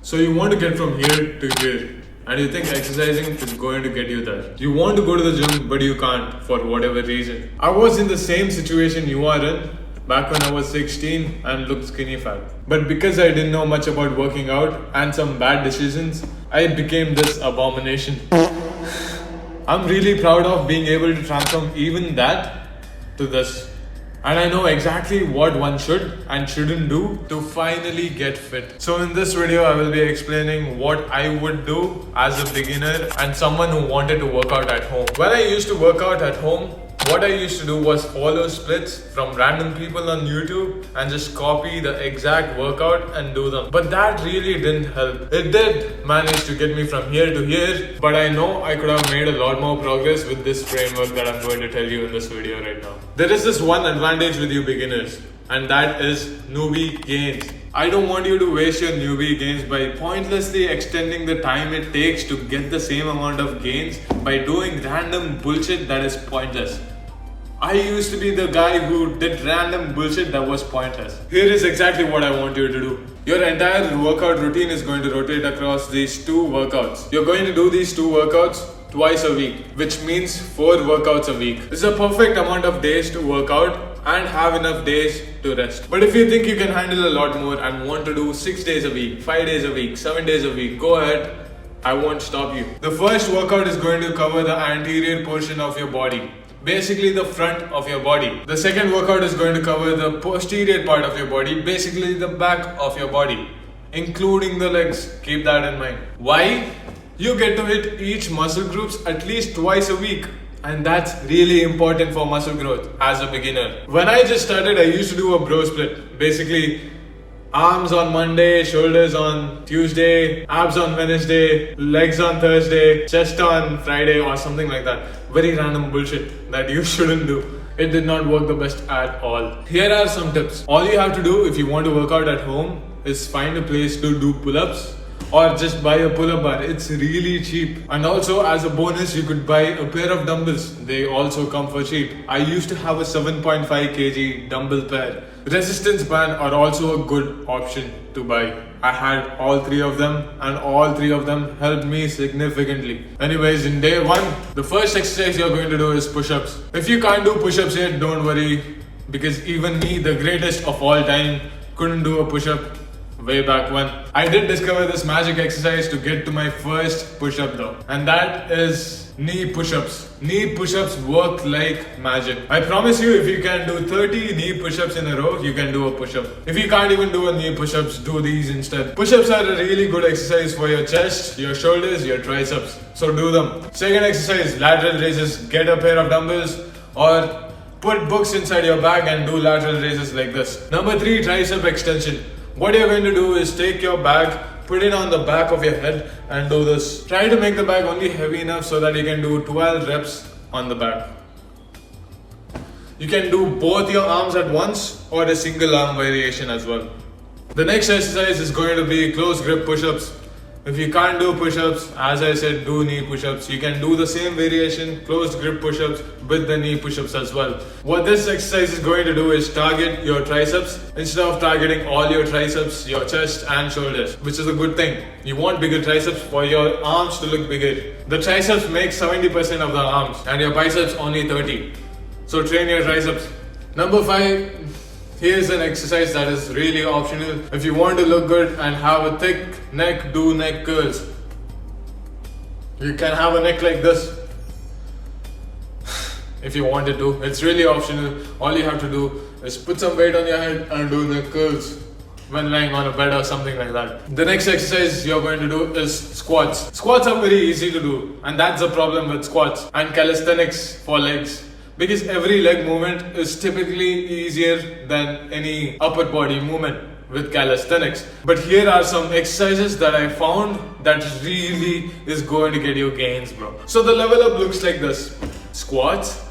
So you want to get from here to here, and you think exercising is going to get you there. You want to go to the gym, but you can't for whatever reason. I was in the same situation you are in back when I was 16 and looked skinny fat. But because I didn't know much about working out and some bad decisions, I became this abomination. I'm really proud of being able to transform even that to this. And I know exactly what one should and shouldn't do to finally get fit. So in this video, I will be explaining what I would do as a beginner and someone who wanted to work out at home. When I used to work out at home, what I used to do was follow splits from random people on YouTube and just copy the exact workout and do them. But that really didn't help. It did manage to get me from here to here, but I know I could have made a lot more progress with this framework that I'm going to tell you in this video right now. There is this one advantage with you beginners, and that is newbie gains. I don't want you to waste your newbie gains by pointlessly extending the time it takes to get the same amount of gains by doing random bullshit that is pointless. I used to be the guy who did random bullshit that was pointless. Here is exactly what I want you to do. Your entire workout routine is going to rotate across these two workouts. You're going to do these two workouts twice a week, which means 4 workouts a week. This is a perfect amount of days to work out and have enough days to rest. But if you think you can handle a lot more and want to do 6 days a week, 5 days a week, 7 days a week, go ahead. I won't stop you. The first workout is going to cover the anterior portion of your body. Basically the front of your body. The second workout is going to cover the posterior part of your body, basically the back of your body, including the legs. Keep that in mind. Why? You get to hit each muscle groups at least twice a week. And that's really important for muscle growth as a beginner. When I just started, I used to do a bro split. Basically, arms on Monday, shoulders on Tuesday, abs on Wednesday, legs on Thursday, chest on Friday or something like that. Very random bullshit that you shouldn't do. It did not work the best at all. Here are some tips. All you have to do if you want to work out at home is find a place to do pull-ups or just buy a pull-up bar. It's really cheap. And also as a bonus, you could buy a pair of dumbbells. They also come for cheap. I used to have a 7.5 kg dumbbell pair. Resistance band are also a good option to buy. I had all 3 of them and all 3 of them helped me significantly. Anyways, in day 1, the first exercise you're going to do is push-ups. If you can't do push-ups yet, don't worry, because even me, the greatest of all time, couldn't do a push-up way back when. I did discover this magic exercise to get to my first push-up though, and that is knee push-ups. Knee push-ups work like magic. I promise you, if you can do 30 knee push-ups in a row, you can do a push-up. If you can't even do a knee push-ups, do these instead. Push-ups are a really good exercise for your chest, your shoulders, your triceps. So do them. Second exercise, lateral raises. Get a pair of dumbbells or put books inside your bag and do lateral raises like this. Number 3, tricep extension. What you're going to do is take your bag, put it on the back of your head and do this. Try to make the bag only heavy enough so that you can do 12 reps on the back. You can do both your arms at once or a single arm variation as well. The next exercise is going to be close grip push-ups. If you can't do push-ups, as I said, do knee push-ups. You can do the same variation, closed grip push-ups with the knee push-ups as well. What this exercise is going to do is target your triceps instead of targeting all your triceps, your chest and shoulders, which is a good thing. You want bigger triceps for your arms to look bigger. The triceps make 70% of the arms and your biceps only 30. So train your triceps. Number 5. Here's an exercise that is really optional. If you want to look good and have a thick neck, do neck curls. You can have a neck like this if you wanted to. It's really optional. All you have to do is put some weight on your head and do neck curls when lying on a bed or something like that. The next exercise you're going to do is squats. Squats are very easy to do, and that's the problem with squats and calisthenics for legs. Because every leg movement is typically easier than any upper body movement with calisthenics. But here are some exercises that I found that really is going to get you gains, bro. So the level up looks like this. Squats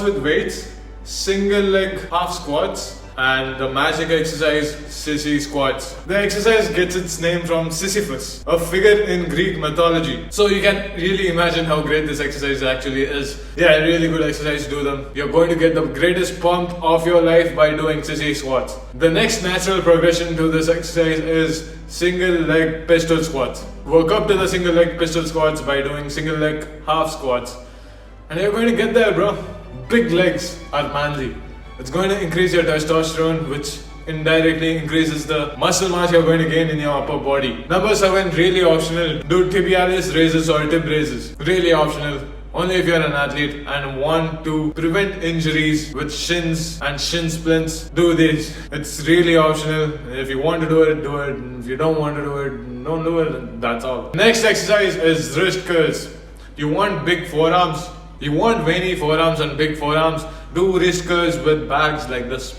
with weights, single leg half squats, and the magic exercise Sissy squats. The exercise gets its name from Sisyphus, a figure in Greek mythology. So you can really imagine how great this exercise actually is. Yeah, really good exercise, do them. You're going to get the greatest pump of your life by doing Sissy squats. The next natural progression to this exercise is single leg pistol squats. Work up to the single leg pistol squats by doing single leg half squats. And you're going to get there, bro. Big legs are manly. It's going to increase your testosterone, which indirectly increases the muscle mass you're going to gain in your upper body. Number 7, really optional. Do tibialis raises or tib raises. Really optional. Only if you're an athlete and want to prevent injuries with shins and shin splints, do this. It's really optional. If you want to do it, do it. If you don't want to do it, don't do it. That's all. Next exercise is wrist curls. You want big forearms. You want veiny forearms and big forearms. Do wrist curls with bags like this.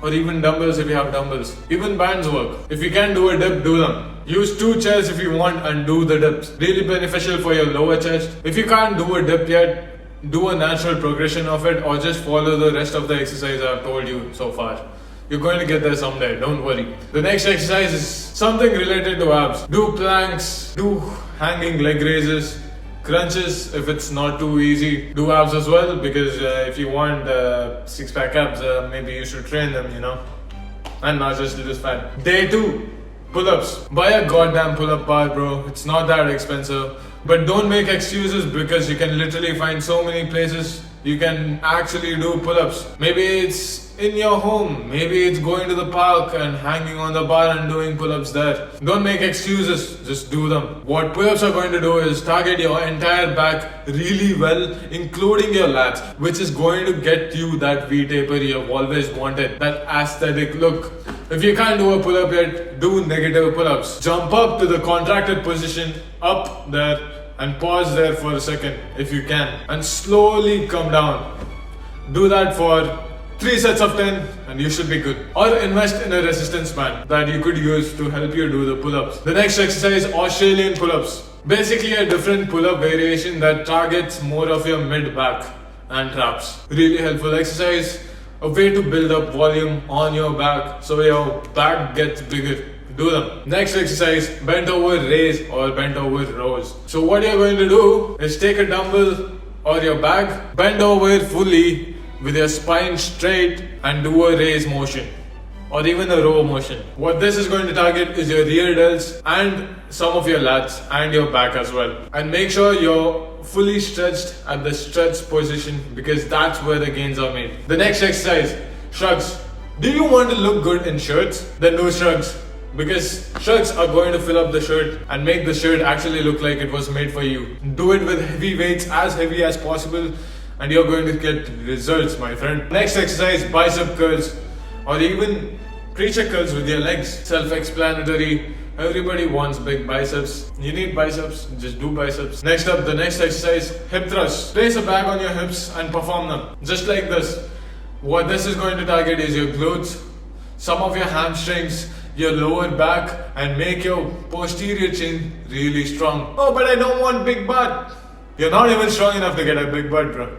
Or even dumbbells if you have dumbbells. Even bands work. If you can do a dip, do them. Use 2 chairs if you want and do the dips. Really beneficial for your lower chest. If you can't do a dip yet, do a natural progression of it or just follow the rest of the exercise I've told you so far. You're going to get there someday, don't worry. The next exercise is something related to abs. Do planks, do hanging leg raises, crunches if it's not too easy. Do abs as well because if you want 6-pack abs, maybe you should train them, and not just lose fat. Day 2. Pull-ups. Buy a goddamn pull-up bar, bro. It's not that expensive. But don't make excuses because you can literally find so many places you can actually do pull-ups. Maybe it's in your home. Maybe it's going to the park and hanging on the bar and doing pull-ups there. Don't make excuses. Just do them. What pull-ups are going to do is target your entire back really well, including your lats, which is going to get you that V-taper you've always wanted. That aesthetic look. If you can't do a pull-up yet, do negative pull-ups. Jump up to the contracted position, up there, and pause there for a second if you can. And slowly come down. Do that for 3 sets of 10 and you should be good. Or invest in a resistance band that you could use to help you do the pull-ups. The next exercise is Australian pull-ups. Basically a different pull-up variation that targets more of your mid-back and traps. Really helpful exercise. A way to build up volume on your back so your back gets bigger. Do them. Next exercise, bent over raise or bent over rows. So what you're going to do is take a dumbbell or your bag, bend over fully with your spine straight and do a raise motion or even a row motion. What this is going to target is your rear delts and some of your lats and your back as well. And make sure you're fully stretched at the stretch position because that's where the gains are made. The next exercise, shrugs. Do you want to look good in shirts? Then do shrugs. Because shrugs are going to fill up the shirt and make the shirt actually look like it was made for you. Do it with heavy weights, as heavy as possible, and you're going to get results, my friend. Next exercise, bicep curls or even preacher curls with your legs. Self-explanatory. Everybody wants big biceps. You need biceps, just do biceps. Next up, the next exercise, hip thrusts. Place a bag on your hips and perform them. Just like this. What this is going to target is your glutes, some of your hamstrings, your lower back, and make your posterior chin really strong. Oh, but I don't want big butt. You're not even strong enough to get a big butt, bro.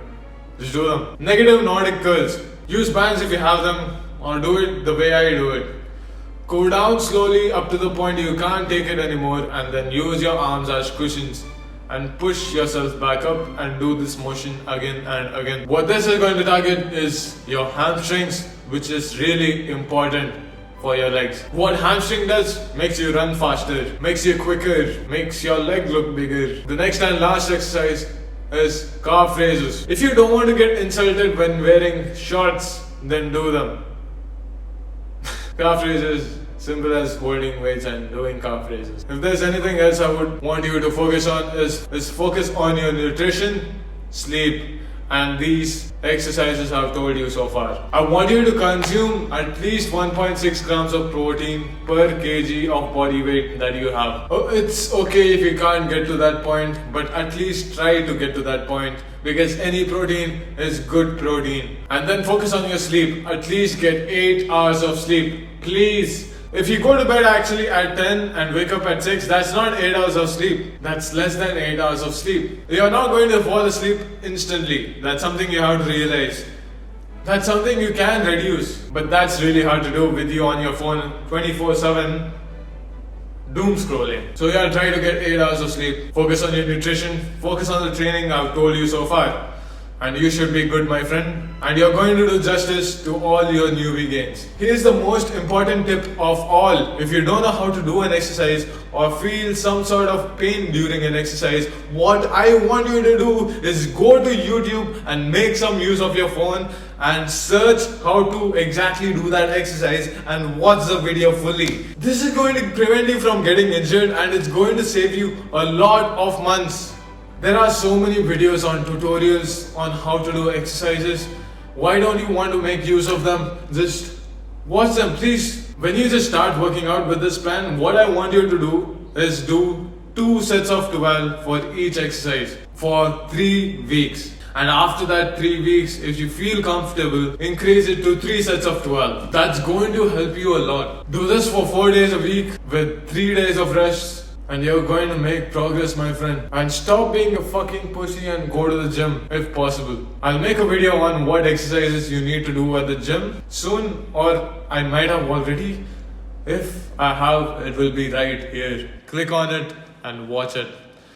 Just do them. Negative Nordic curls. Use bands if you have them, or do it the way I do it. Go down slowly up to the point you can't take it anymore, and then use your arms as cushions and push yourself back up and do this motion again and again. What this is going to target is your hamstrings, which is really important for your legs. What hamstring does makes you run faster, makes you quicker, makes your leg look bigger. The next and last exercise is calf raises. If you don't want to get insulted when wearing shorts, then do them. Calf raises, simple as holding weights and doing calf raises. If there's anything else I would want you to focus on is focus on your nutrition, sleep, and these exercises I've told you so far. I want you to consume at least 1.6 grams of protein per kg of body weight that you have. Oh, it's okay if you can't get to that point, but at least try to get to that point because any protein is good protein. And then focus on your sleep. At least get 8 hours of sleep, please. If you go to bed actually at 10 and wake up at 6, that's not 8 hours of sleep. That's less than 8 hours of sleep. You're not going to fall asleep instantly. That's something you have to realize. That's something you can reduce, but that's really hard to do with you on your phone 24/7 doom scrolling. So yeah, try to get 8 hours of sleep. Focus on your nutrition, focus on the training I've told you so far. And you should be good, my friend. And you're going to do justice to all your newbie gains. Here's the most important tip of all. If you don't know how to do an exercise or feel some sort of pain during an exercise, what I want you to do is go to YouTube and make some use of your phone and search how to exactly do that exercise and watch the video fully. This is going to prevent you from getting injured and it's going to save you a lot of months. There are so many videos on tutorials on how to do exercises. Why don't you want to make use of them? Just watch them, please. When you just start working out with this plan, what I want you to do is do 2 sets of 12 for each exercise for 3 weeks. And after that 3 weeks, if you feel comfortable, increase it to 3 sets of 12. That's going to help you a lot. Do this for 4 days a week with 3 days of rest. And you're going to make progress, my friend. And stop being a fucking pussy and go to the gym if possible. I'll make a video on what exercises you need to do at the gym soon, or I might have already. If I have, it will be right here. Click on it and watch it.